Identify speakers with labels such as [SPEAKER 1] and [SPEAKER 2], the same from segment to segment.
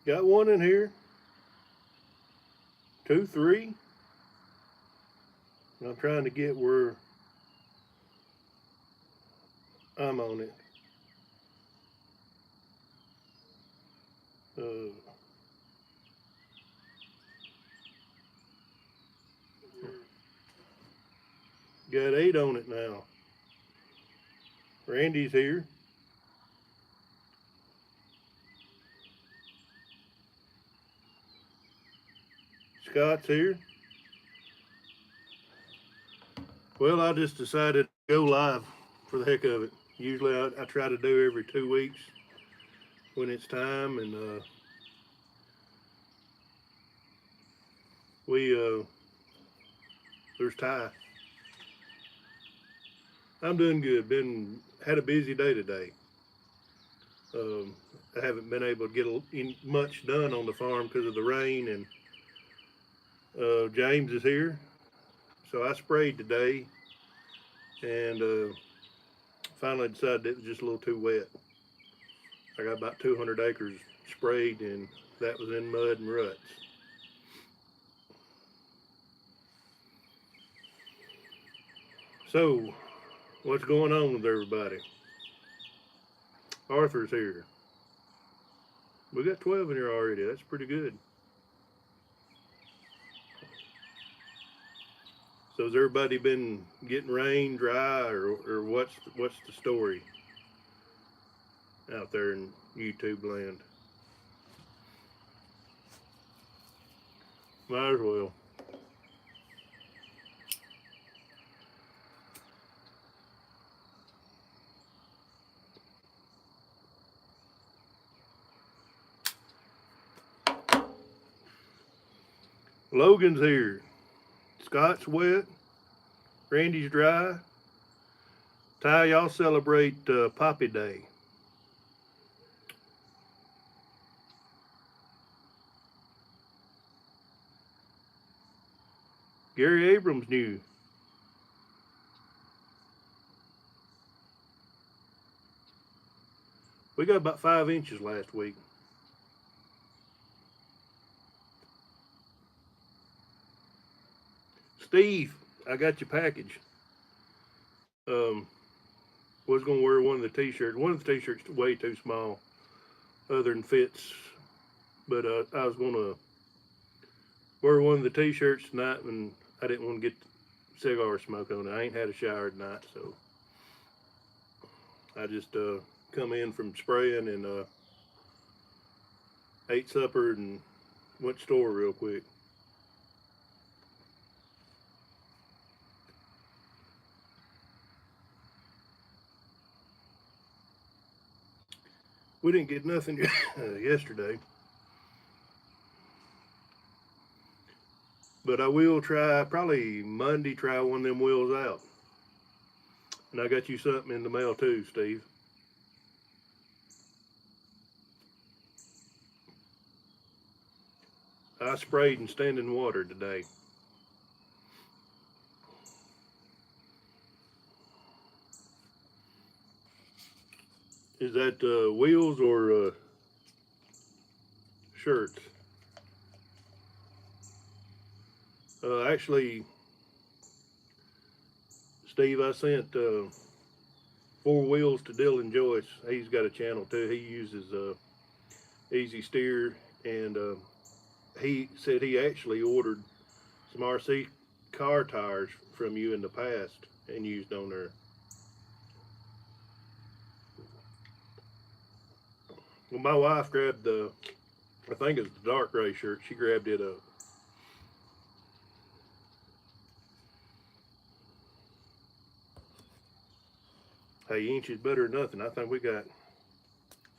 [SPEAKER 1] Got one in here. 2, 3. I'm trying to get where I'm on it. Uh, got 8 on it now. Randy's here. Scott's here. Well, I just decided to go live for the heck of it. Usually I try to do every 2 weeks when it's time, and there's Ty. I'm doing good. Had a busy day today. Um, I haven't been able to get much done on the farm because of the rain, and James is here, so I sprayed today, and finally decided it was just a little too wet. I got about 200 acres sprayed, and that was in mud and ruts. So, what's going on with everybody? Arthur's here. We got 12 in here already. That's pretty good. So has everybody been getting rain, dry, or what's the story out there in YouTube land? Might as well. Logan's here. Scott's wet. Randy's dry. Ty, y'all celebrate Poppy Day. Gary Abrams knew. We got about 5 inches last week. Steve, I got your package. Was gonna wear one of the t-shirts. One of the t-shirts way too small, other than fits. But I was gonna wear one of the t-shirts tonight, and I didn't want to get cigar smoke on it. I ain't had a shower tonight, so I just come in from spraying and ate supper and went to the store real quick. We didn't get nothing yesterday, but I will try probably Monday. Try one of them wheels out, and I got you something in the mail too, Steve. I sprayed in standing water today. Is that wheels or shirts? Actually, Steve, I sent 4 wheels to Dylan Joyce. He's got a channel too. He uses Easy Steer, and he said he actually ordered some RC car tires from you in the past and used on there. Well, my wife grabbed I think it's the dark gray shirt. She grabbed it up. Hey, inch is better than nothing. I think we got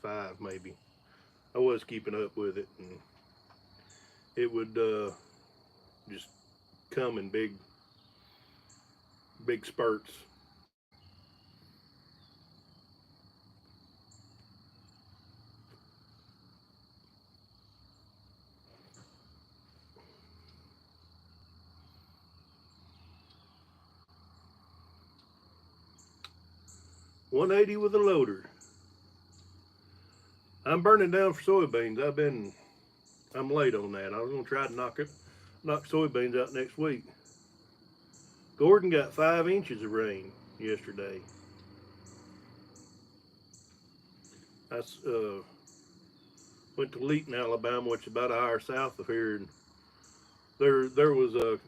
[SPEAKER 1] 5 maybe. I was keeping up with it, and it would just come in big spurts. $180 with a loader. I'm burning down for soybeans. I've been I'm late on that. I was gonna try to knock soybeans out next week. Gordon got 5 inches of rain yesterday. I went to Leeton, Alabama, which is about an hour south of here, and there was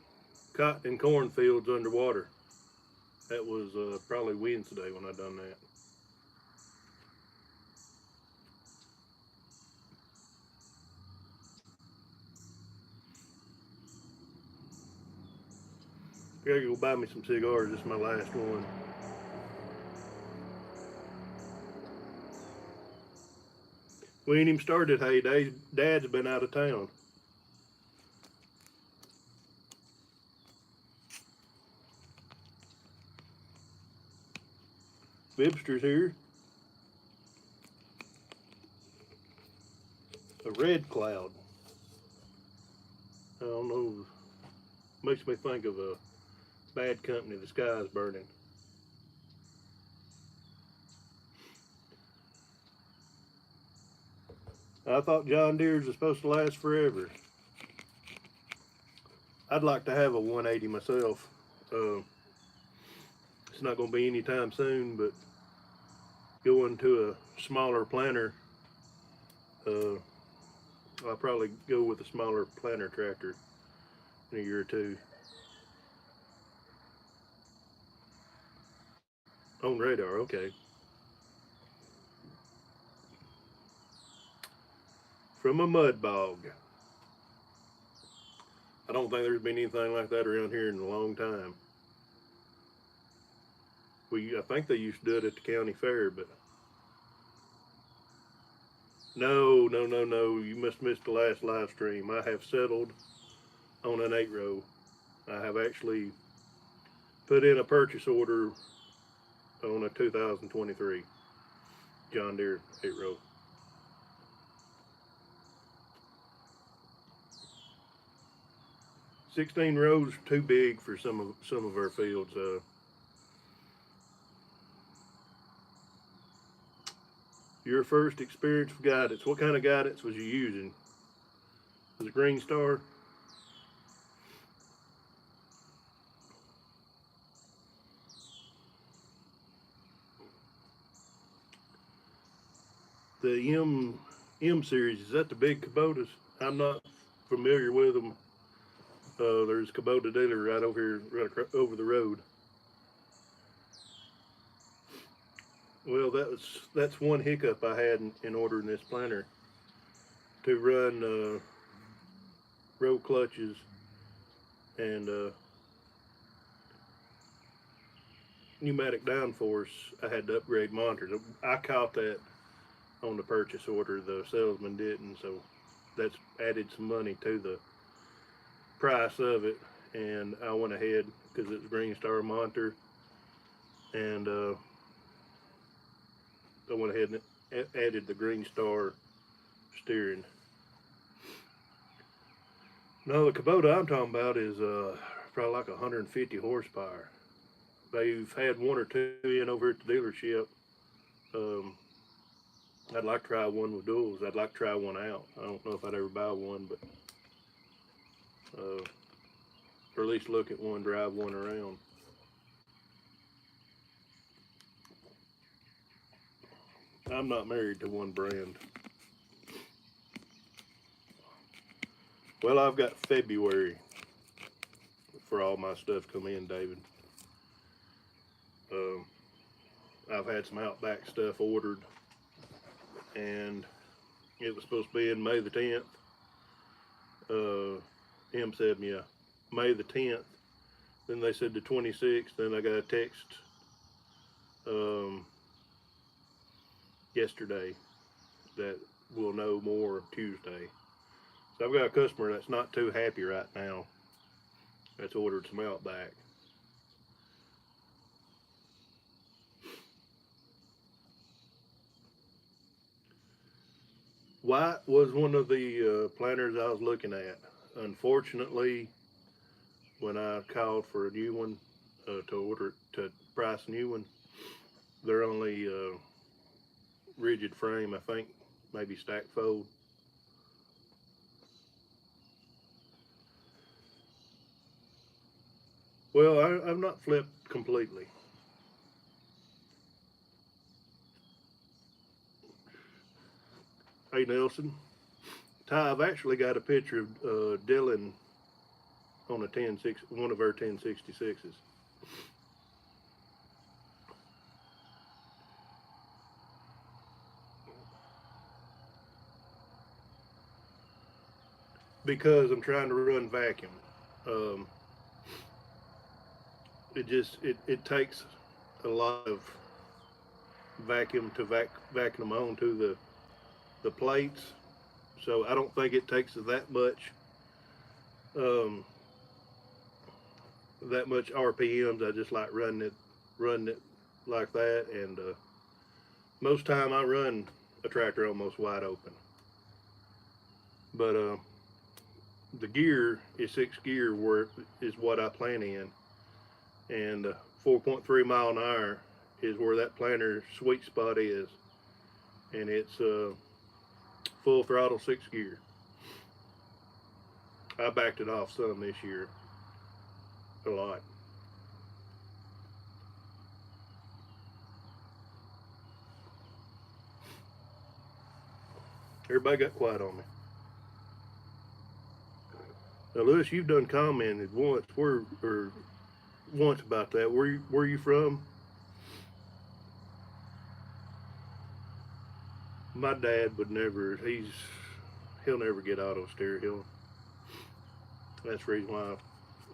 [SPEAKER 1] cotton and cornfields underwater. That was probably Wednesday when I done that. Gotta go buy me some cigars. This is my last one. We ain't even started hay day. Dad's been out of town. Bibster's here. A red cloud. I don't know. Makes me think of a bad company. The sky's burning. I thought John Deere's are supposed to last forever. I'd like to have a 180 myself. It's not going to be anytime soon, but going to a smaller planter, I'll probably go with a smaller planter tractor in a year or two. On radar, okay. From a mud bog. I don't think there's been anything like that around here in a long time. I think they used to do it at the county fair, but no, no, no, no. You must miss the last live stream. I have settled on an 8-row. I have actually put in a purchase order on a 2023 John Deere 8-row. 16 rows too big for some of our fields. Your first experience with guidance. What kind of guidance was you using? Was it Green Star? The M series, is that the big Kubotas? I'm not familiar with them. There's a Kubota dealer right over here, right over the road. Well, that's one hiccup I had in ordering this planter, to run row clutches and pneumatic downforce. I had to upgrade monitors. I caught that on the purchase order. The salesman didn't, so that's added some money to the price of it. And I went ahead because it's a Green Star monitor, and I went ahead and added the Green Star steering. No, the Kubota I'm talking about is probably like 150 horsepower. They've had one or two in over at the dealership. Um, I'd like to try one with duals. I'd like to try one out. I don't know if I'd ever buy one, but or at least look at one, drive one around. I'm not married to one brand. Well, I've got February for all my stuff come in, David. I've had some Outback stuff ordered, and it was supposed to be in May the 10th. M said, yeah, May the 10th. Then they said the 26th. Then I got a text yesterday that we'll know more Tuesday. So I've got a customer that's not too happy right now. That's ordered some Outback. White was one of the planters I was looking at. Unfortunately, when I called for a new one to price a new one, they're only rigid frame, I think, maybe stack fold. Well, I've not flipped completely. Hey Nelson, Ty, I've actually got a picture of Dylan on a 1060, one of our 1066s. Because I'm trying to run vacuum. Um, it takes a lot of vacuum to vacuum onto the plates. So I don't think it takes um, that much RPMs. I just like running it like that. And most time I run a tractor almost wide open. But the gear is 6 gear where is what I plan in, and 4.3 mile an hour is where that planter sweet spot is, and it's full throttle 6 gear. I backed it off some this year, a lot. Everybody got quiet on me. Now, Lewis, you've done commented once once about that. Where you from? My dad would never. He'll never get auto steer. That's the reason why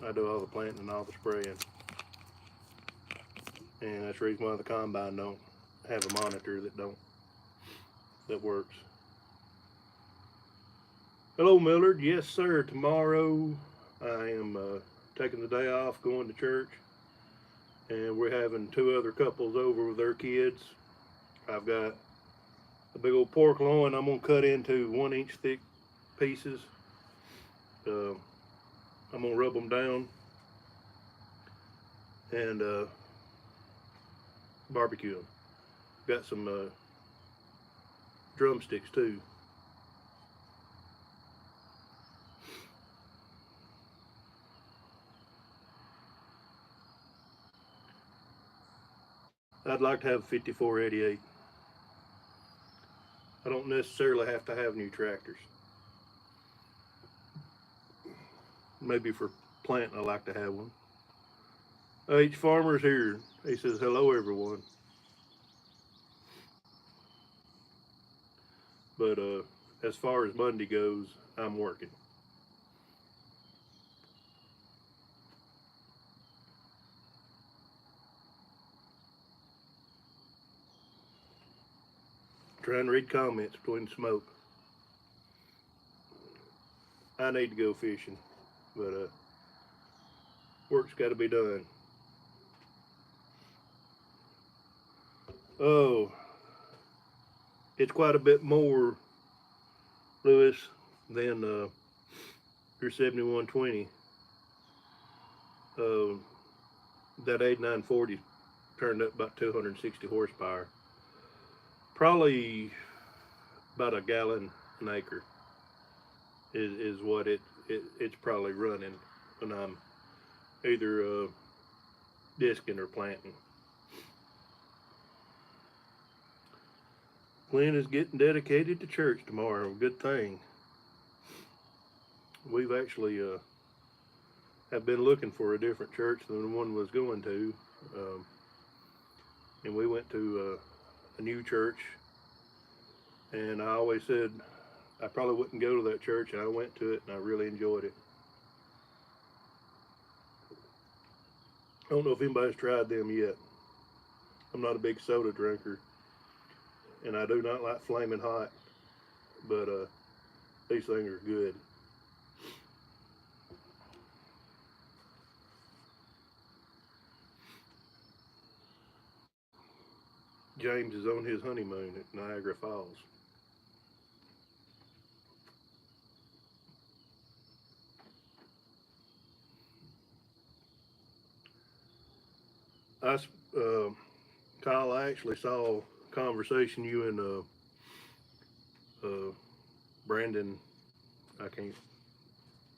[SPEAKER 1] I do all the planting and all the spraying, and that's the reason why the combine don't have a monitor that works. Hello, Millard. Yes, sir. Tomorrow I am taking the day off, going to church, and we're having two other couples over with their kids. I've got a big old pork loin I'm gonna cut into 1 inch thick pieces. Uh, I'm gonna rub them down and barbecue them. Got some drumsticks too. I'd like to have a 5488. I don't necessarily have to have new tractors. Maybe for planting, I like to have one. H Farmer's here. He says, hello, everyone. But as far as Monday goes, I'm working. Trying to read comments between smoke. I need to go fishing, but work's got to be done. Oh, it's quite a bit more, Lewis, than your 7120. Uh, that 8940 turned up about 260 horsepower. Probably about a gallon an acre is what it's probably running when I'm either disking or planting. Glenn is getting dedicated to church tomorrow. Good thing. We've actually have been looking for a different church than the one was going to, and we went to a new church. And I always said I probably wouldn't go to that church, and I went to it, and I really enjoyed it. I don't know if anybody's tried them yet. I'm not a big soda drinker, and I do not like flaming hot, but these things are good. James is on his honeymoon at Niagara Falls. I, uh, Kyle, I actually saw a conversation you and Brandon, I can't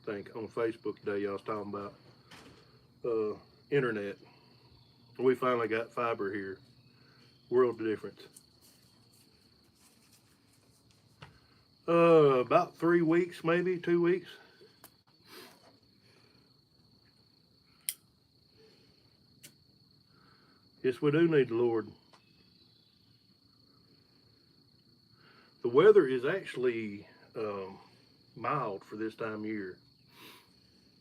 [SPEAKER 1] think, on Facebook today. Y'all was talking about internet. We finally got fiber here. World of difference. About 3 weeks, maybe 2 weeks. Yes, we do need the Lord. The weather is actually mild for this time of year.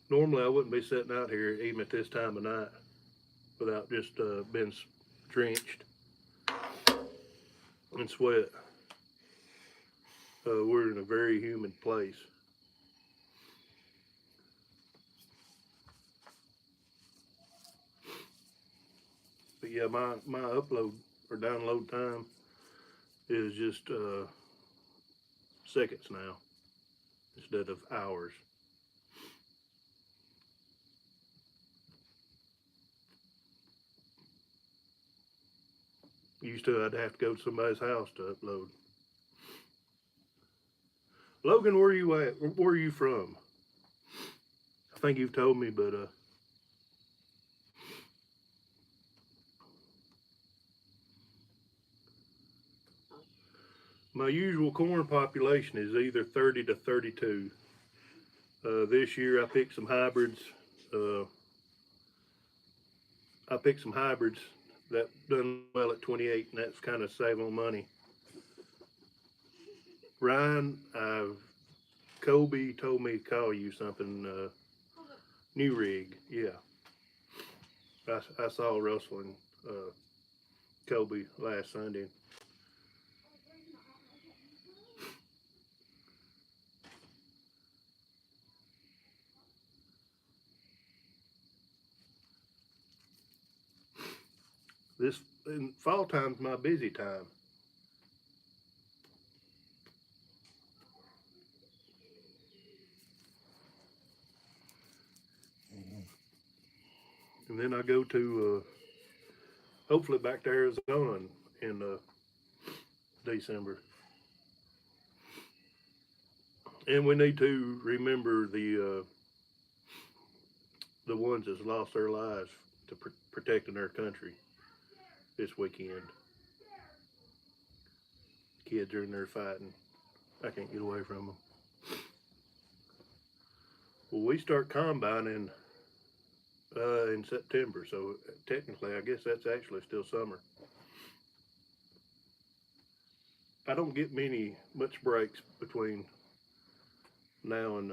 [SPEAKER 1] Normally, I wouldn't be sitting out here even at this time of night without just being drenched in sweat. We're in a very humid place. But yeah, my upload or download time is just seconds now instead of hours. Used to, I'd have to go to somebody's house to upload. Logan, where are you at? Where are you from? I think you've told me, but my usual corn population is either 30 to 32. This year I picked some hybrids. Uh, I picked some hybrids that done well at 28, and that's kind of save on money. Ryan, Kobe told me to call you something. New rig, yeah. I saw Russell and Kobe last Sunday. This in fall time's my busy time. And then I go to hopefully back to Arizona in December. And we need to remember the ones that's lost their lives to protecting their country this weekend. Kids are in there fighting. I can't get away from them. Well, we start combining in September, so technically, I guess that's actually still summer. I don't get much breaks between now and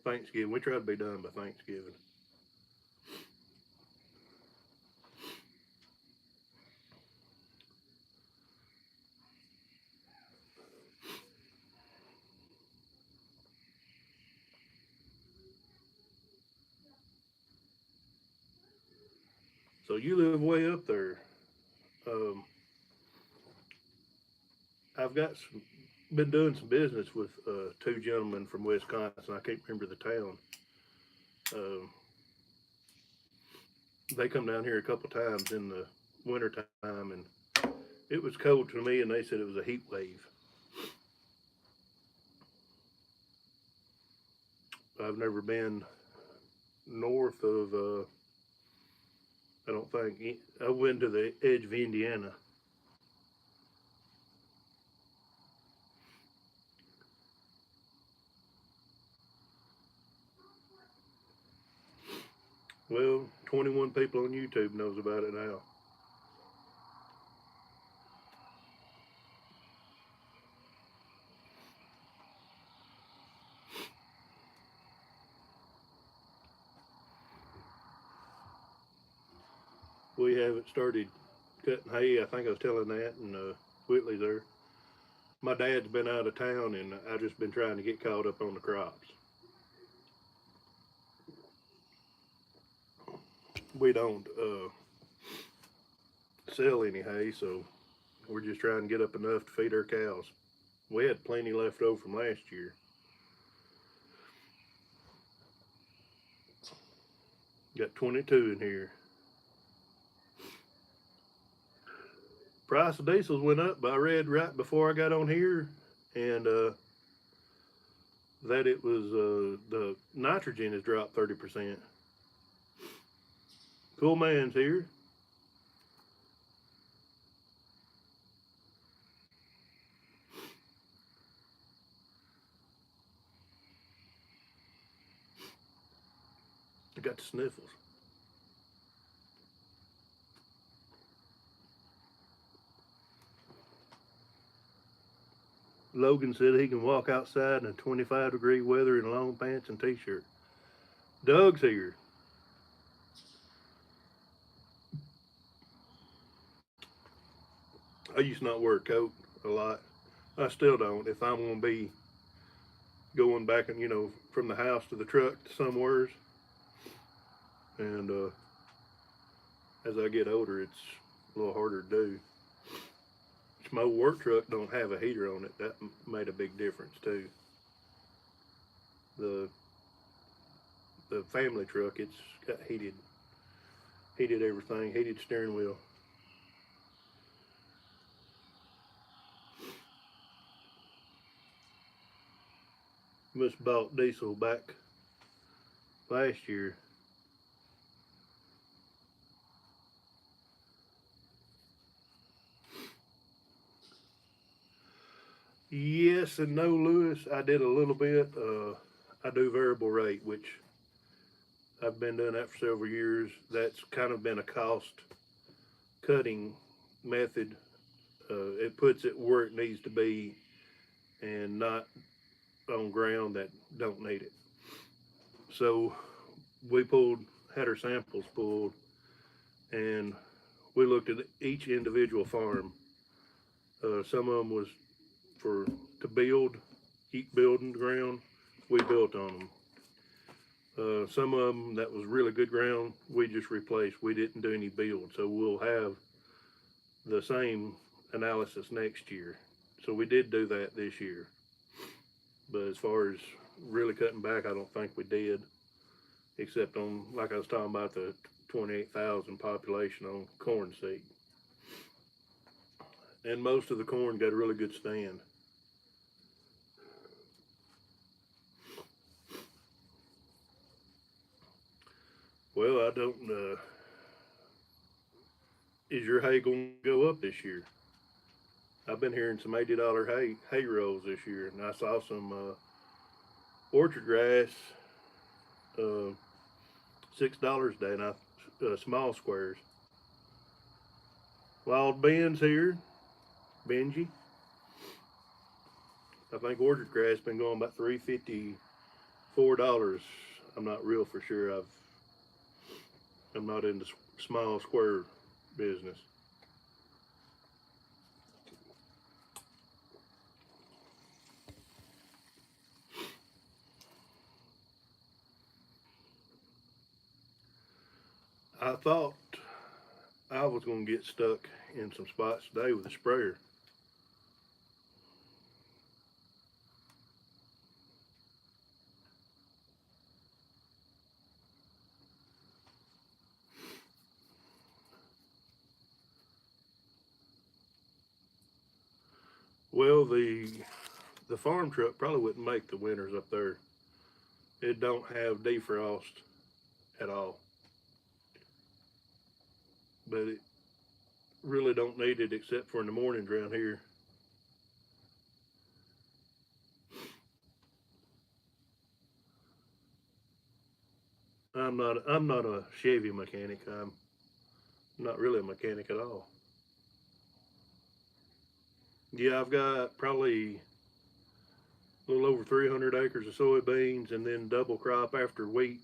[SPEAKER 1] Thanksgiving. We try to be done by Thanksgiving. So you live way up there. Um, I've been doing some business with two gentlemen from Wisconsin. I can't remember the town. Um, they come down here a couple times in the winter time, and it was cold to me, and they said it was a heat wave. I've never been north of. I don't think I went to the edge of Indiana. Well, 21 people on YouTube knows about it now. We haven't started cutting hay. I think I was telling that, and Whitley there. My dad's been out of town, and I've just been trying to get caught up on the crops. We don't sell any hay, so we're just trying to get up enough to feed our cows. We had plenty left over from last year. Got 22 in here. Price of diesels went up, but I read right before I got on here, and that it was the nitrogen has dropped 30%. Cool Man's here. I got the sniffles. Logan said he can walk outside in a 25-degree weather in long pants and t-shirt. Doug's here. I used to not wear a coat a lot. I still don't. If I'm going to be going back and, from the house to the truck to somewheres, and as I get older, it's a little harder to do. My old work truck don't have a heater on it. That made a big difference too. The family truck, it's got heated everything, heated steering wheel. Must have bought diesel back last year. Yes and no, Lewis. I did a little bit. I do variable rate, which I've been doing that for several years. That's kind of been a cost cutting method. It puts it where it needs to be and not on ground that don't need it. So we had our samples pulled, and we looked at each individual farm. Some of them was to build, keep building the ground. We built on them. Some of them that was really good ground, we just replaced. We didn't do any build, so we'll have the same analysis next year. So we did do that this year. But as far as really cutting back, I don't think we did, except on, like I was talking about, the 28,000 population on corn seed. And most of the corn got a really good stand. Well, I don't, is your hay going to go up this year? I've been hearing some $80 hay rolls this year, and I saw some orchard grass, $6 a day, and small squares. Wild Ben's here, Benji. I think orchard grass been going about $3.50, $4. I'm not real for sure. I'm not into small square business. I thought I was going to get stuck in some spots today with a sprayer. Well, the farm truck probably wouldn't make the winters up there. It don't have defrost at all. But it really don't need it except for in the mornings around here. I'm not a Chevy mechanic. I'm not really a mechanic at all. Yeah, I've got probably a little over 300 acres of soybeans, and then double crop after wheat,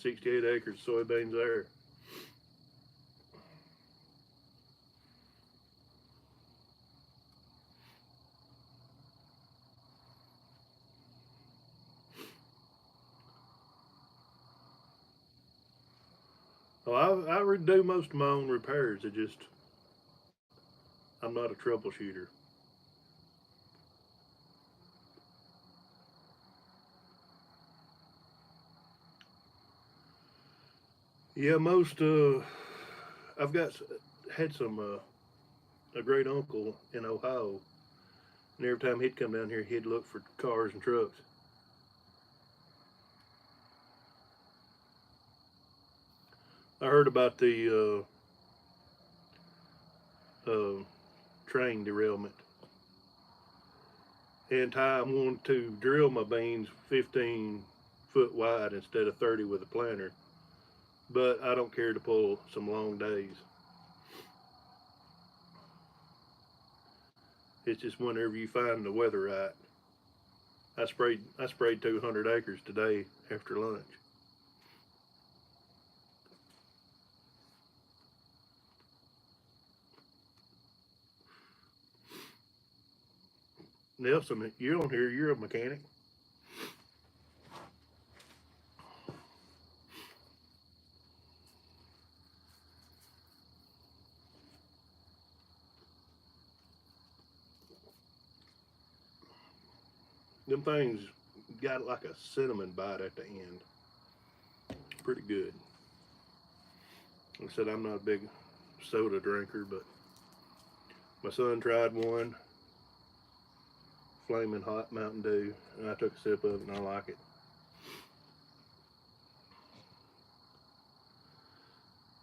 [SPEAKER 1] 68 acres of soybeans there. Well, I do most of my own repairs. I'm not a troubleshooter. Yeah, I've had a great uncle in Ohio, and every time he'd come down here, he'd look for cars and trucks. I heard about the uh, train derailment. And Ty wanted to drill my beans 15 foot wide instead of 30 with a planter. But I don't care to pull some long days. It's just whenever you find the weather right. I sprayed 200 acres today after lunch. Nelson, you're on here. You're a mechanic. Them things got like a cinnamon bite at the end. Pretty good. Like I said, I'm not a big soda drinker, but my son tried one, flaming hot Mountain Dew, and I took a sip of it and I like it.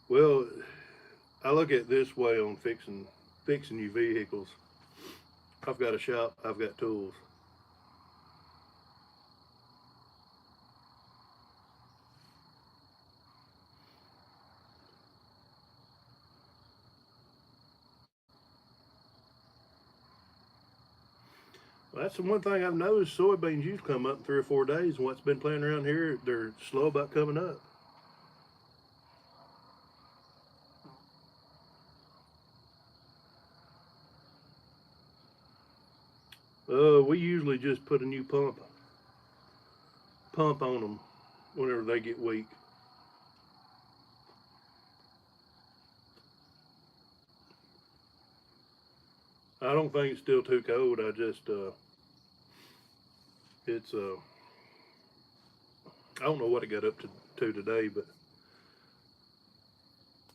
[SPEAKER 1] Well, I look at it this way on fixing you vehicles. I've got a shop, I've got tools. Well, that's the one thing I've noticed. Soybeans usually come up in 3 or 4 days, and what's been planted around here, they're slow about coming up. We usually just put a new pump on them whenever they get weak. I don't think it's still too cold. I just it's I don't know what it got up to today, but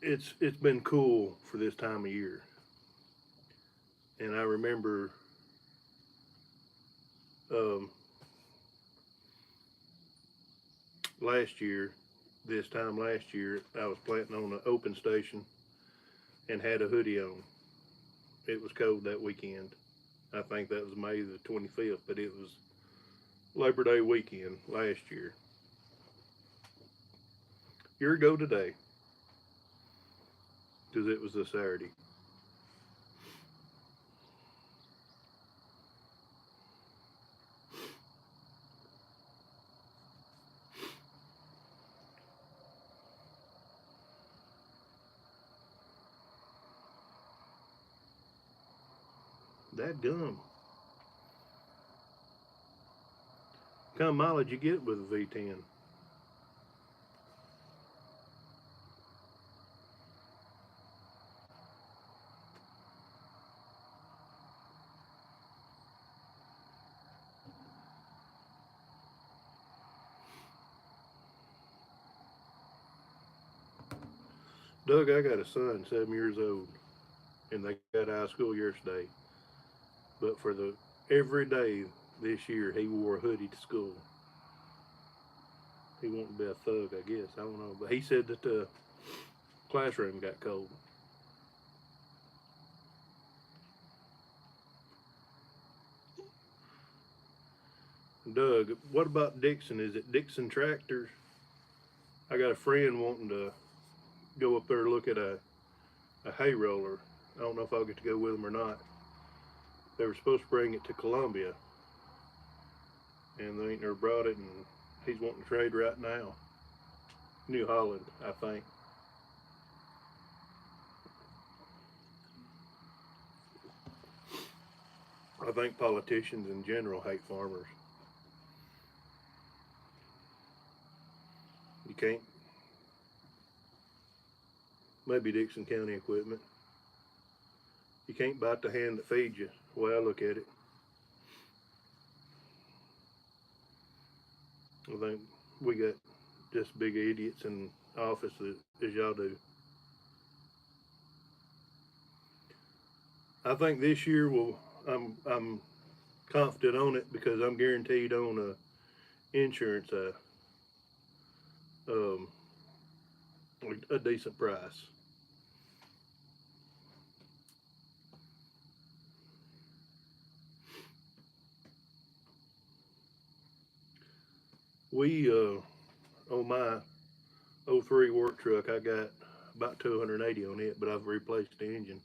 [SPEAKER 1] it's been cool for this time of year. And I remember um, last year, this time last year, I was planting on an open station and had a hoodie on. It was cold that weekend. I think that was May the 25th, but it was Labor Day weekend last year. Year ago today, because it was a Saturday. That gum. What kind of mileage you get with a V10? Doug, I got a son, 7 years old, and they got out of school yesterday. But for the every day this year, he wore a hoodie to school. He wanted to be a thug, I guess. I don't know, but he said that the classroom got cold. Doug, what about Dixon? Is it Dixon Tractors? I got a friend wanting to go up there and look at a hay roller. I don't know if I'll get to go with them or not. They were supposed to bring it to Columbia, and they ain't never brought it, and he's wanting to trade right now. New Holland, I think. I think politicians in general hate farmers. You can't, maybe Dixon County equipment. You can't bite the hand that feeds you, the way I look at it. I think we got just big idiots in office as y'all do. I think this year will. I'm confident on it because I'm guaranteed on a insurance um, a decent price. We on my '03 work truck, I got about 280 on it, but I've replaced the engine.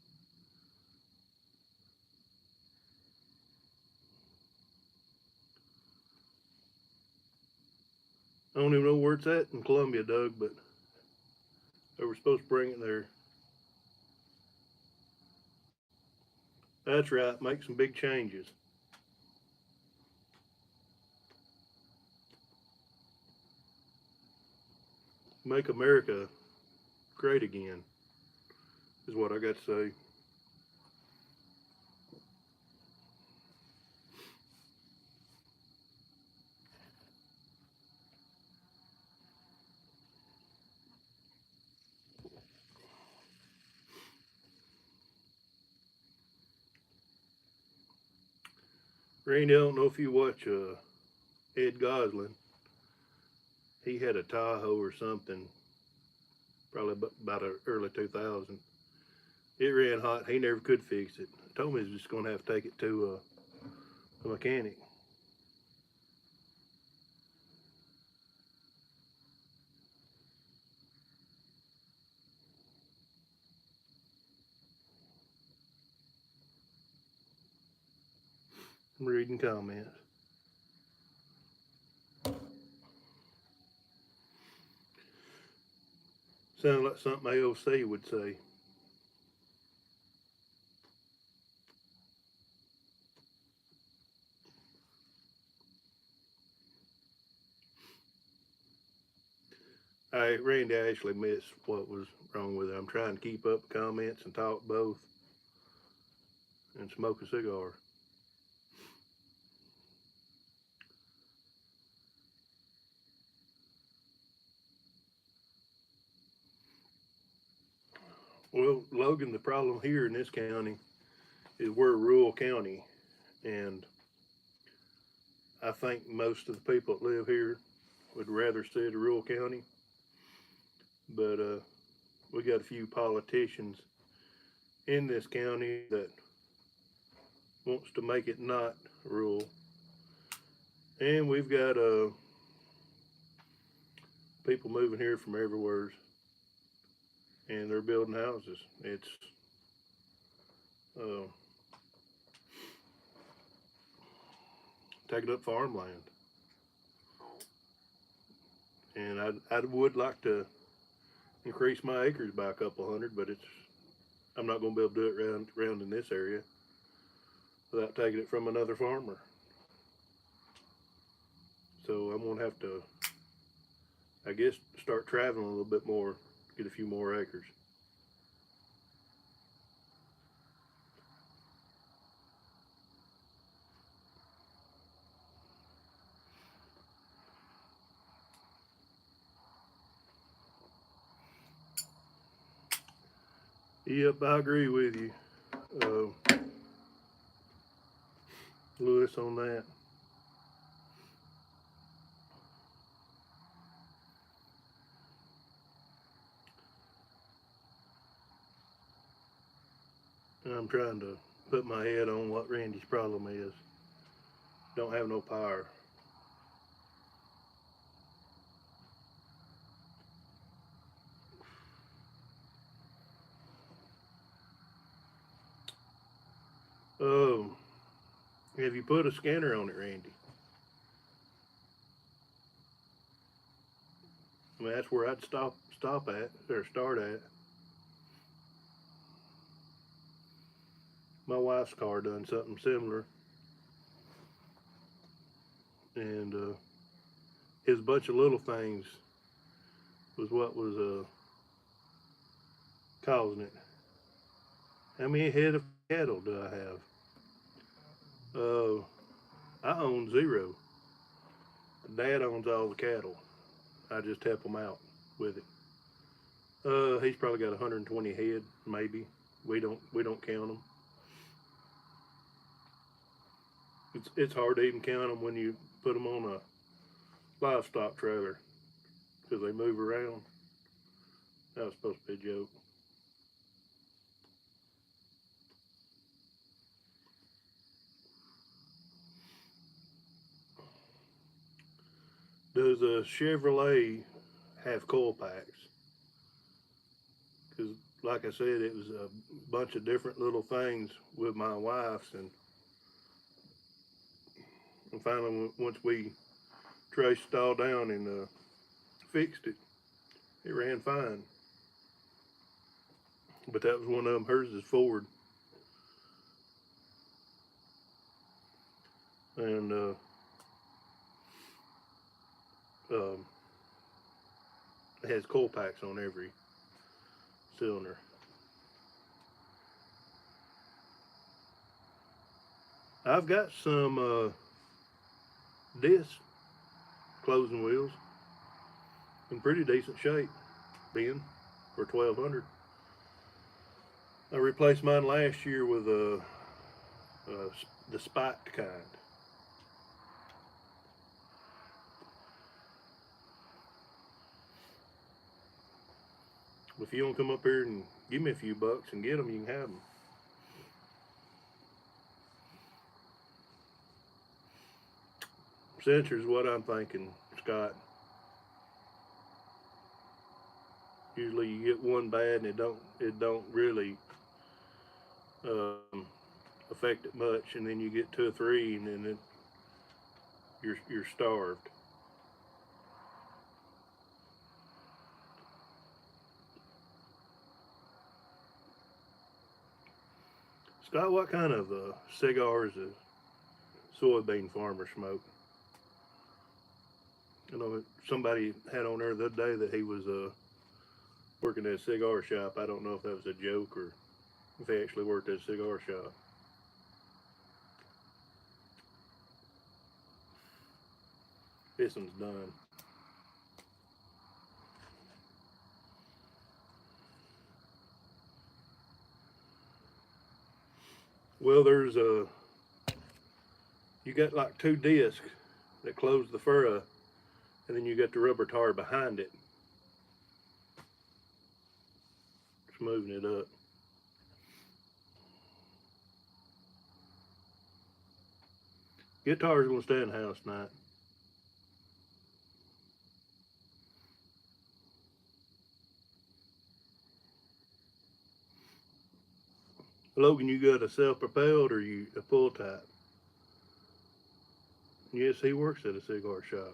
[SPEAKER 1] I don't even know where it's at in Columbia, Doug, but they were supposed to bring it there. That's right, make some big changes. Make America great again, is what I got to say. Randy, I don't know if you watch Ed Goslin. He had a Tahoe or something, probably about early 2000. It ran hot. He never could fix it. Told me he was just going to have to take it to a mechanic. I'm reading comments. Sounds like something AOC would say. Randy, I actually missed what was wrong with it. I'm trying to keep up comments and talk both and smoke a cigar. Well, Logan, the problem here in this county is we're a rural county, and I think most of the people that live here would rather stay at a rural county. But we got a few politicians in this county that wants to make it not rural, and we've got people moving here from everywhere, and they're building houses. It's uh, taking up farmland, and I would like to increase my acres by a couple hundred, but I'm not going to be able to do it round in this area without taking it from another farmer. So I'm going to have to, I guess, start traveling a little bit more, get a few more acres. Yep, I agree with you, Lewis, on that. I'm trying to put my head on what Randy's problem is. Don't have no power. Um, have you put a scanner on it, Randy? I mean, that's where I'd stop at or start at. My wife's car done something similar, and his bunch of little things was what was causing it. How many head of cattle do I have? I own zero. Dad owns all the cattle. I just help him out with it. He's probably got 120 head, maybe. We don't count them. It's hard to even count them when you put them on a livestock trailer because they move around. That was supposed to be a joke. Does a Chevrolet have coil packs? Because, like I said, it was a bunch of different little things with my wife's, and finally, once we traced it all down and fixed it, it ran fine. But that was one of them. Hers is Ford, and um, it has coil packs on every cylinder. I've got some disc closing wheels in pretty decent shape, being for 1200. I replaced mine last year with the spiked kind. If you don't come up here and give me a few bucks and get them, you can have them. Sensors, what I'm thinking, Scott. Usually you get one bad and it don't really um, affect it much, and then you get two or three, and then you're starved. Scott, what kind of cigars does soybean farmer smoke? I know somebody had on there the other day that he was working at a cigar shop. I don't know if that was a joke or if he actually worked at a cigar shop. This one's done. Well, there's you got like two discs that close the furrow, and then you got the rubber tar behind it, smoothing it up. Guitar's gonna stay in the house tonight. Logan, you got a self-propelled or you a pull type? Yes, he works at a cigar shop.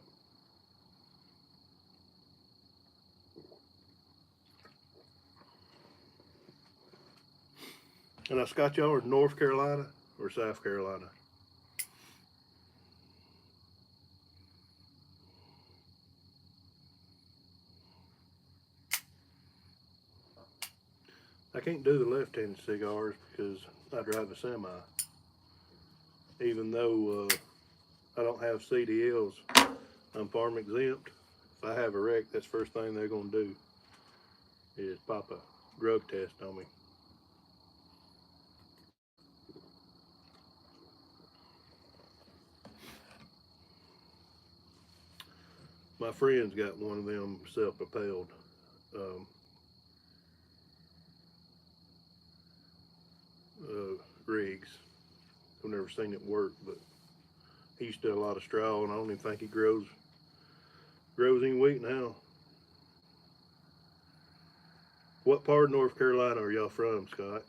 [SPEAKER 1] And I Scott, y'all are North Carolina or South Carolina? I can't do the left-handed cigars because I drive a semi. Even though I don't have CDLs, I'm farm exempt. If I have a wreck, that's the first thing they're gonna do is pop a drug test on me. My friend's got one of them self-propelled um, rigs. I've never seen it work, but he used to do a lot of straw, and I don't even think he grows any wheat now. What part of North Carolina are y'all from, Scott?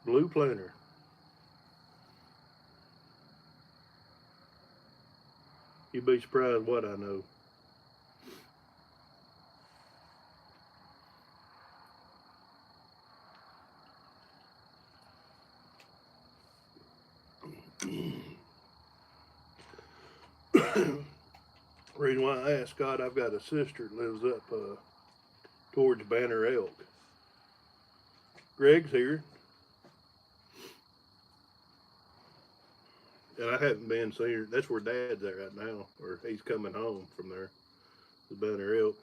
[SPEAKER 1] Blue Planter. You'd be surprised what I know. Reason why I asked Scott, I've got a sister that lives up towards Banner Elk. Greg's here, and I haven't been seen her. That's where Dad's at right now, or he's coming home from there, the Banner Elk.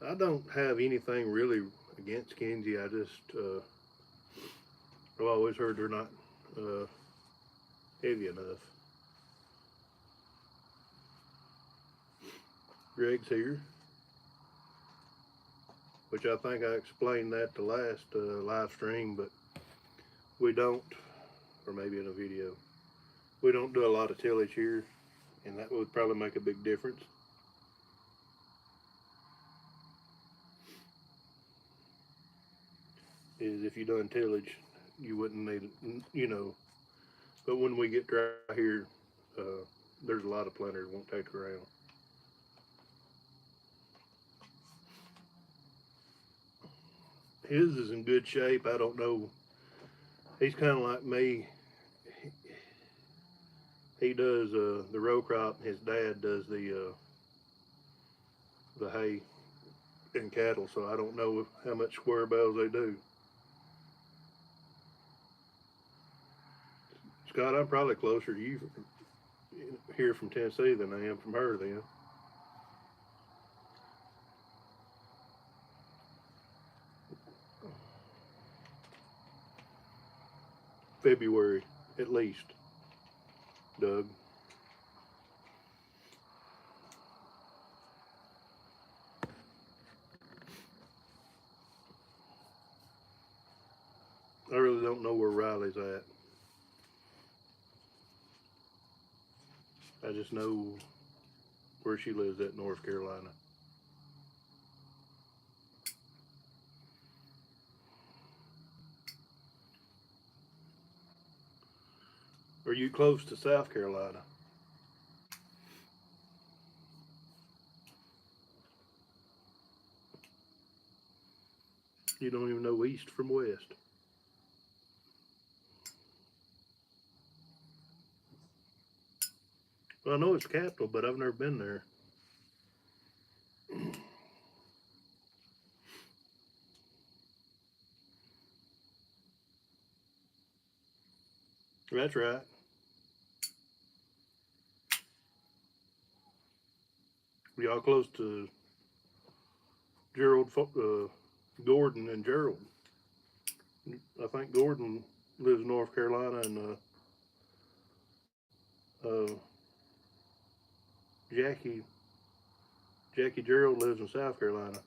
[SPEAKER 1] I don't have anything really against Kenzie. I just I've always heard they're not heavy enough. Greg's here, which I think I explained that the last live stream, but we don't, or maybe in a video, we don't do a lot of tillage here, and that would probably make a big difference. Is if you done tillage, you wouldn't need, you know, but when we get dry here, there's a lot of planters won't take the ground. His is in good shape. I don't know. He's kind of like me. He does the row crop. His dad does the hay and cattle. So I don't know how much square bales they do. Scott, I'm probably closer to you here from Tennessee than I am from her. Then February at least, Doug. I really don't know where Riley's at. I just know where she lives at, North Carolina. Are you close to South Carolina? You don't even know east from west. Well, I know it's the capital, but I've never been there. That's right. Y'all close to Gerald, Gordon, and Gerald. I think Gordon lives in North Carolina, and uh, Jackie Gerald lives in South Carolina.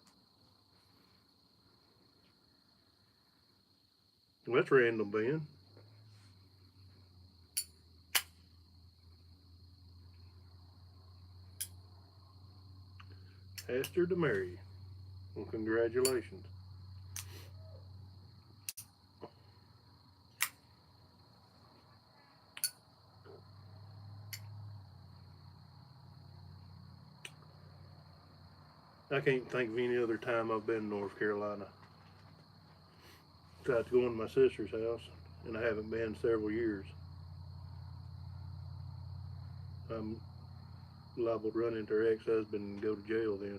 [SPEAKER 1] Well, that's random, Ben. Asked her to marry you. Well, congratulations. I can't think of any other time I've been in North Carolina. Tried to go into my sister's house, and I haven't been in several years. I'm liable to run into her ex-husband and go to jail then.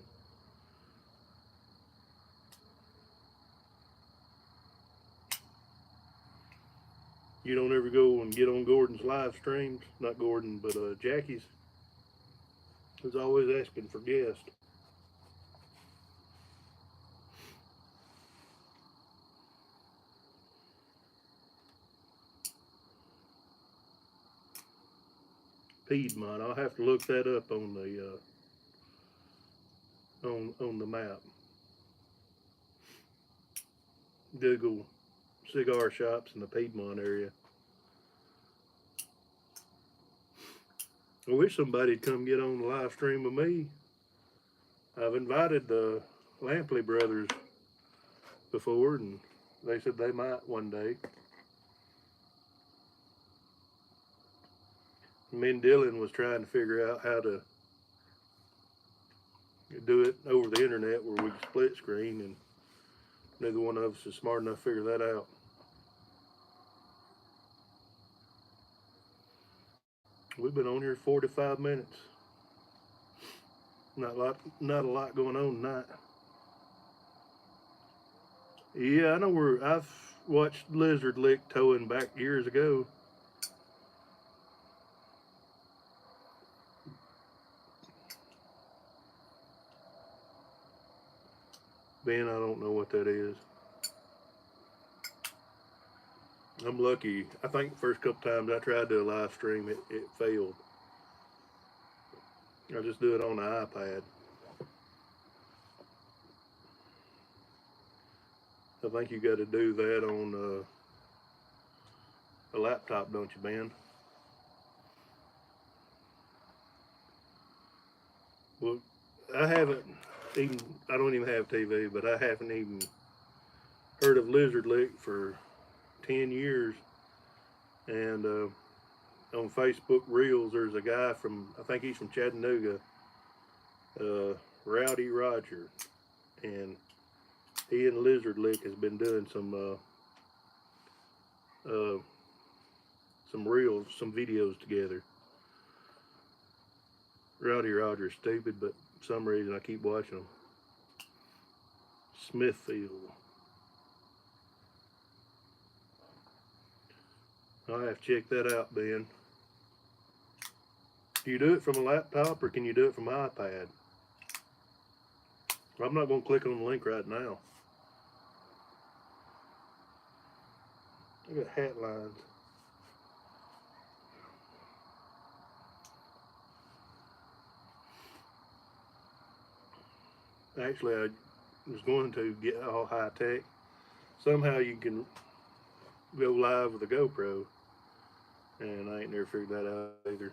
[SPEAKER 1] You don't ever go and get on Gordon's live streams? Not Gordon, but Jackie's. Is always asking for guests. Piedmont. I'll have to look that up on the on the map. Google cigar shops in the Piedmont area. I wish somebody'd come get on the live stream with me. I've invited the Lampley brothers before, and they said they might one day. Me and Dylan was trying to figure out how to do it over the internet where we could split screen, and neither one of us is smart enough to figure that out. We've been on here 45 minutes. Not a lot going on tonight. Yeah, I know where I've watched Lizard Lick towing back years ago. Ben, I don't know what that is. I'm lucky. I think the first couple times I tried to do a live stream, it failed. I just do it on the iPad. I think you got to do that on a laptop, don't you, Ben? Well, I haven't even. I don't even have TV, but I haven't even heard of Lizard Lick for 10 years. And on Facebook Reels, there's a guy from. I think he's from Chattanooga, uh, Rowdy Roger, and he and Lizard Lick has been doing uh, some reels, some videos together. Rowdy Roger's stupid, but for some reason I keep watching them. Smithfield. I have to check that out, Ben. Do you do it from a laptop or can you do it from an iPad? I'm not going to click on the link right now. I got hat lines. Actually, I was going to get all high tech. Somehow you can go live with a GoPro, and I ain't never figured that out either.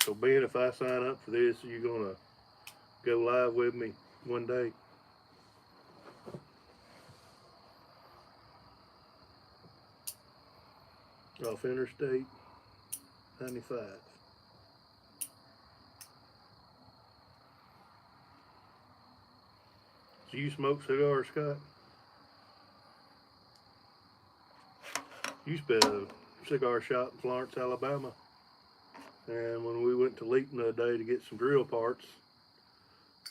[SPEAKER 1] So, Ben, if I sign up for this, are you gonna go live with me one day? Off Interstate 95. Do you smoke cigars, Scott? Used to be a cigar shop in Florence, Alabama. And when we went to Leeton the other day to get some drill parts,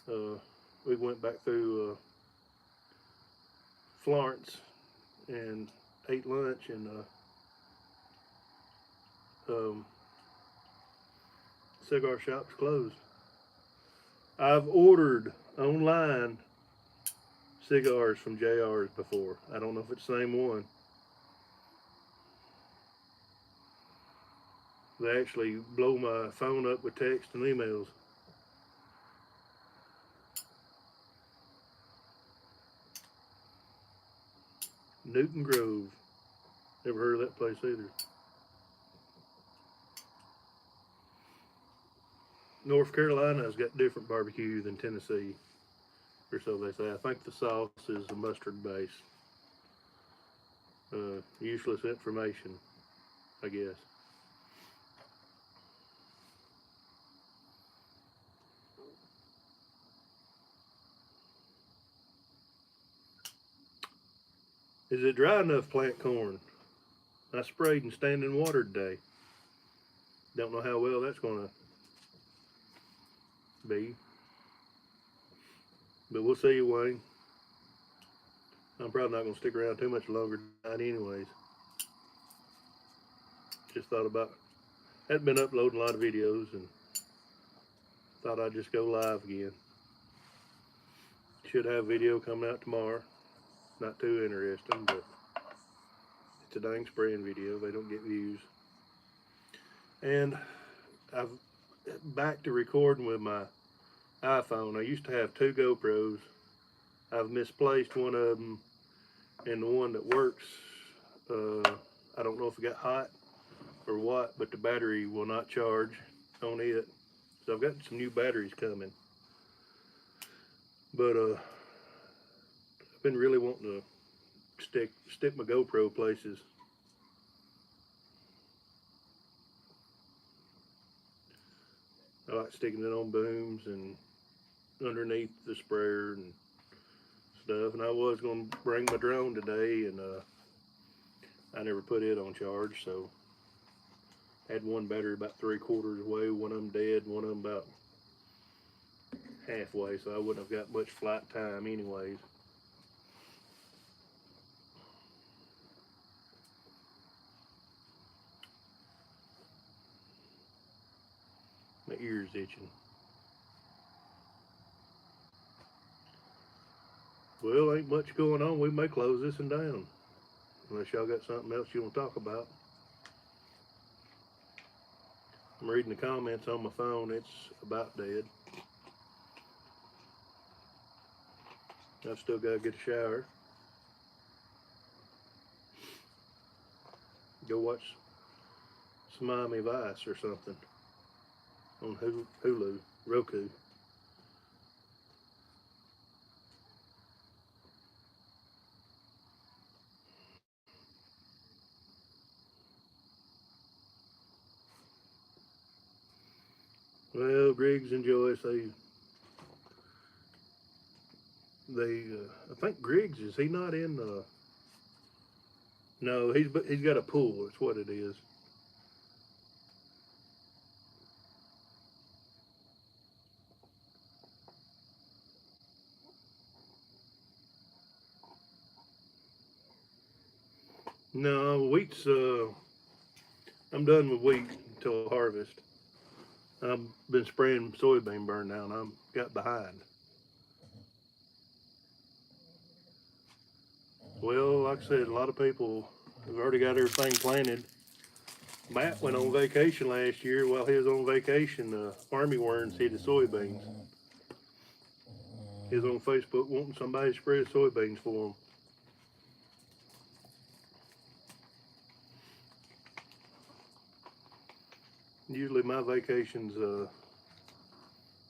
[SPEAKER 1] uh, we went back through Florence and ate lunch, and cigar shop's closed. I've ordered online cigars from JR's before. I don't know if it's the same one. They actually blow my phone up with text and emails. Newton Grove. Never heard of that place either. North Carolina's got different barbecue than Tennessee, or so they say. I think the sauce is a mustard base. Useless information, I guess. Is it dry enough to plant corn? I sprayed and standing water today. Don't know how well that's going to be. But we'll see, Wayne. I'm probably not going to stick around too much longer tonight anyways. Just thought about, hadn't been uploading a lot of videos and thought I'd just go live again. Should have video coming out tomorrow. Not too interesting, but it's a dang spraying video. They don't get views. And I've back to recording with my iPhone. I used to have two GoPros. I've misplaced one of them, and the one that works, I don't know if it got hot or what, but the battery will not charge on it. So I've got some new batteries coming. But I've been really wanting to stick my GoPro places. I like sticking it on booms and underneath the sprayer and stuff. And I was going to bring my drone today, and I never put it on charge, so I had one battery about 3/4 away, one of them dead, one of them about halfway, so I wouldn't have got much flight time anyways. My ear's itching. Well, ain't much going on. We may close this one down. Unless y'all got something else you want to talk about. I'm reading the comments on my phone. It's about dead. I've still got to get a shower. Go watch some Miami Vice or something on Hulu, Roku. Well, Griggs and Joyce, I think Griggs, is he not in? No, he's got a pool. That's what it is. No, wheat's. I'm done with wheat until harvest. I've been spraying soybean burn down. I'm got behind. Well, like I said, a lot of people have already got everything planted. Matt went on vacation last year. While he was on vacation, army worms hit his soybeans. He was on Facebook wanting somebody to spray his soybeans for him. Usually my vacations,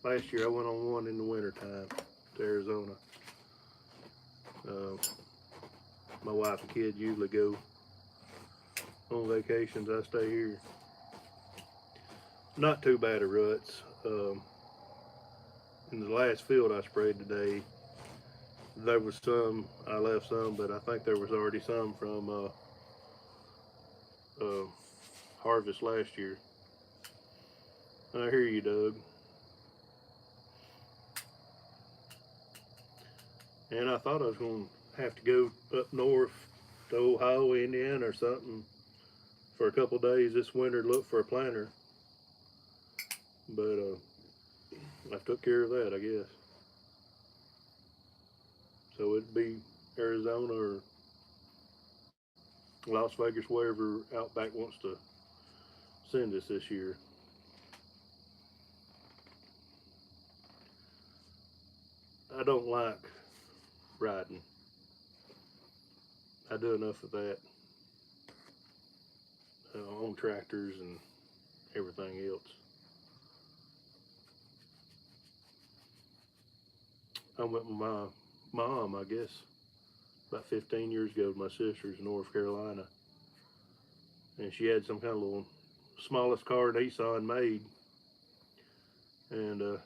[SPEAKER 1] last year I went on one in the wintertime to Arizona. Uh, my wife and kids usually go on vacations. I stay here. Not too bad of ruts. In the last field I sprayed today, there was some, I left some, but I think there was already some from harvest last year. I hear you, Doug. And I thought I was going to have to go up north to Ohio, Indiana, or something for a couple days this winter to look for a planter. But I took care of that, I guess. So it'd be Arizona or Las Vegas, wherever Outback wants to send us this year. I don't like riding. I do enough of that on tractors and everything else. I went with my mom, I guess, about 15 years ago to my sister's in North Carolina. And she had some kind of little smallest car Nissan made. And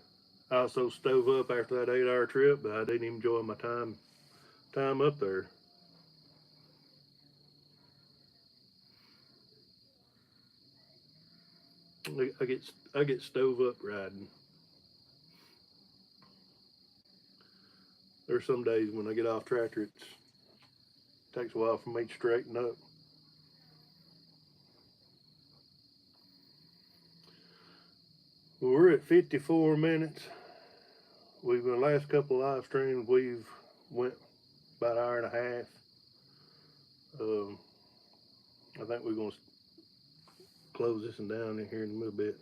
[SPEAKER 1] I also stove up after that 8-hour trip, but I didn't enjoy my time up there. I get stove up riding. There's some days when I get off tractor, it takes a while for me to straighten up. Well, we're at 54 minutes. We've the last couple of live streams we've went about an hour and a half. Um, I think we're gonna close this one down in here in a little bit.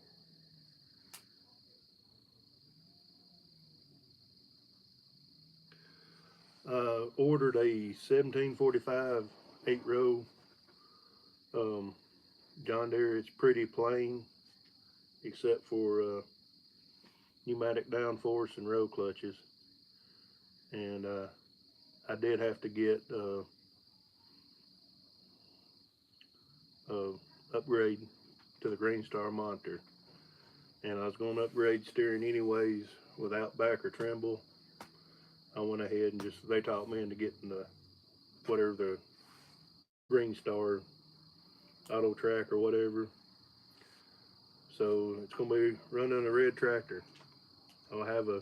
[SPEAKER 1] Ordered a 1745 8-row John Deere. It's pretty plain except for pneumatic downforce and row clutches. And I did have to get upgrade to the Green Star monitor. And I was going to upgrade steering anyways without back or tremble. I went ahead and they taught me into getting the whatever the Green Star auto track or whatever. So it's going to be running a red tractor. I'll have a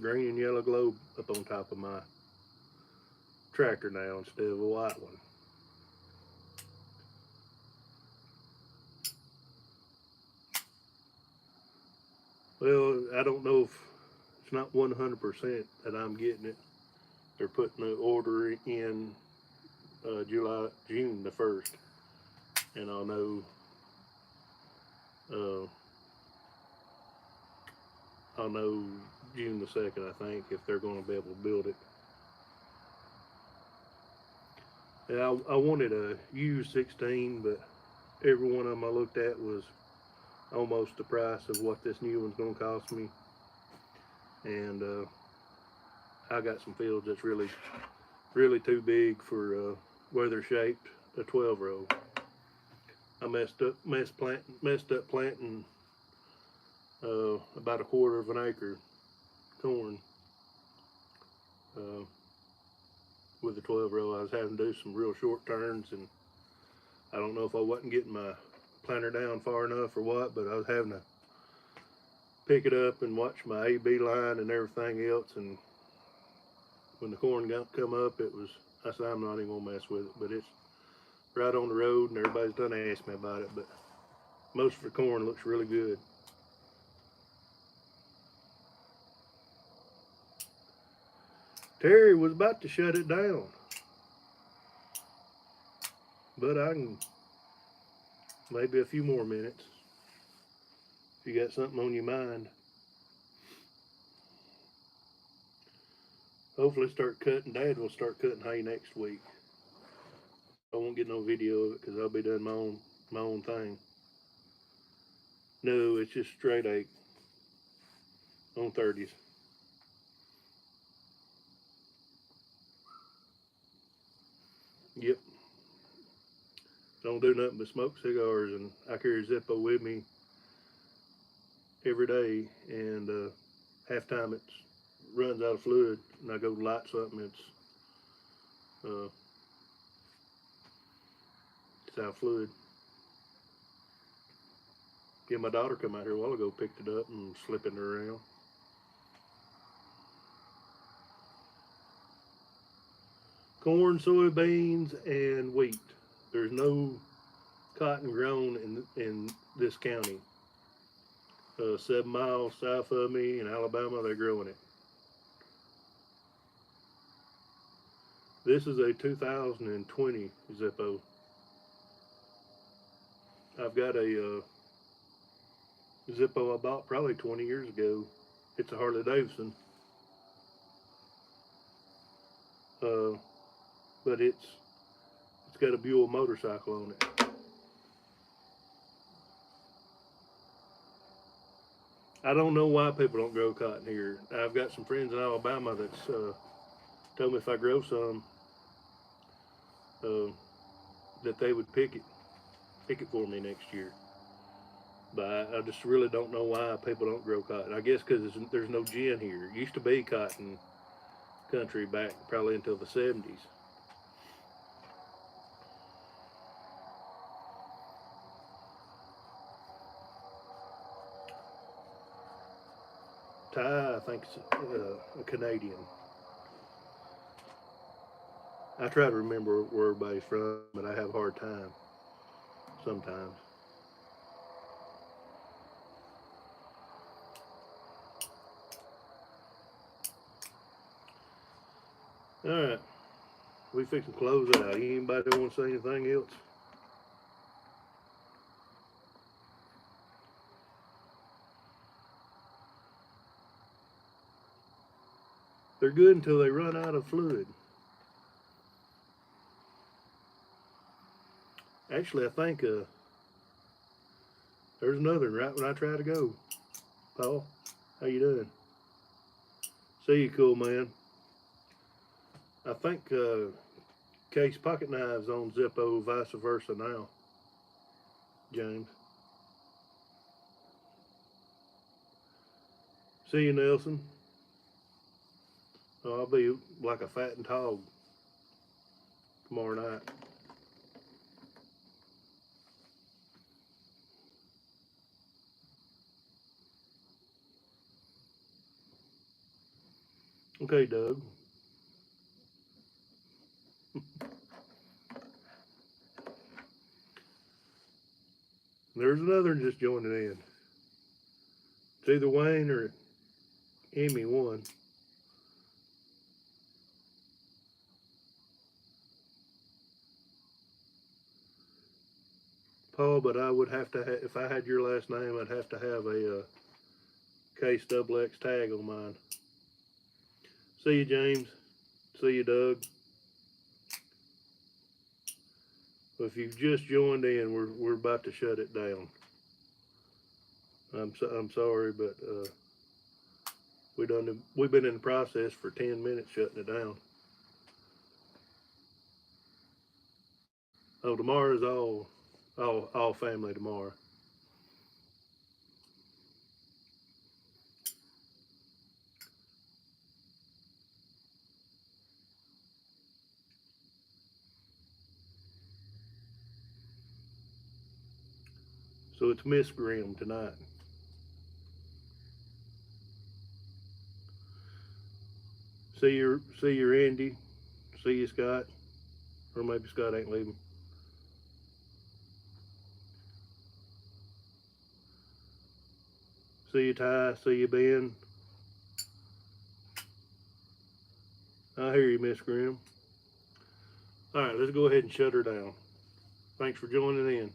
[SPEAKER 1] green and yellow globe up on top of my tractor now instead of a white one. Well, I don't know if it's not 100% that I'm getting it. they're putting the order in June the 1st, and I'll know uh, June the 2nd, I think, if they're going to be able to build it. And I wanted a U16, but every one of them I looked at was almost the price of what this new one's going to cost me. And I got some fields that's really too big for where they're shaped a 12-row. I messed up planting about a quarter of an acre corn with the 12-row. I was having to do some real short turns, and I don't know if I wasn't getting my planter down far enough or what, but I was having to pick it up and watch my AB line and everything else. And when the corn come up, I said, I'm not even gonna mess with it, but it's right on the road, and everybody's done asked me about it. But most of the corn looks really good. Terry was about to shut it down, but I can maybe a few more minutes if you got something on your mind. Hopefully Dad will start cutting hay next week. I won't get no video of it because I'll be doing my own thing. No, it's just straight ache on 30s. Yep. Don't do nothing but smoke cigars, and I carry Zippo with me every day, and half time it runs out of fluid, and I go light something, it's out of fluid. Yeah, my daughter come out here a while ago, picked it up and slipping it around. Corn, soybeans, and wheat. There's no cotton grown in this county. 7 miles south of me in Alabama, they're growing it. This is a 2020 Zippo. I've got a Zippo I bought probably 20 years ago. It's a Harley Davidson. But it's got a Buell motorcycle on it. I don't know why people don't grow cotton here. I've got some friends in Alabama that's told me if I grow some, that they would pick it for me next year. But I just really don't know why people don't grow cotton. I guess because there's no gin here. It used to be cotton country back probably until the 70s. Ty, I think, is a Canadian. I try to remember where everybody's from, but I have a hard time sometimes. All right, we fix to close out. Anybody want to say anything else? They're good until they run out of fluid. Actually, I think there's another one right when I try to go. Paul, how you doing? See you, cool man. I think Case Pocket Knives on Zippo, vice versa now. James. See you, Nelson. Oh, I'll be like a fattened hog tomorrow night. Okay, Doug. There's another one just joining in. It's either Wayne or Emmy one. Paul, but I would have to if I had your last name, I'd have to have a case XX tag on mine. See you, James. See you, Doug. If you've just joined in, we're about to shut it down. I'm sorry, but we've been in the process for 10 minutes shutting it down. Oh, tomorrow's all family tomorrow. So it's Miss Grimm tonight. See your Andy. See you, Scott. Or maybe Scott ain't leaving. See you, Ty. See you, Ben. I hear you, Miss Grimm. All right, let's go ahead and shut her down. Thanks for joining in.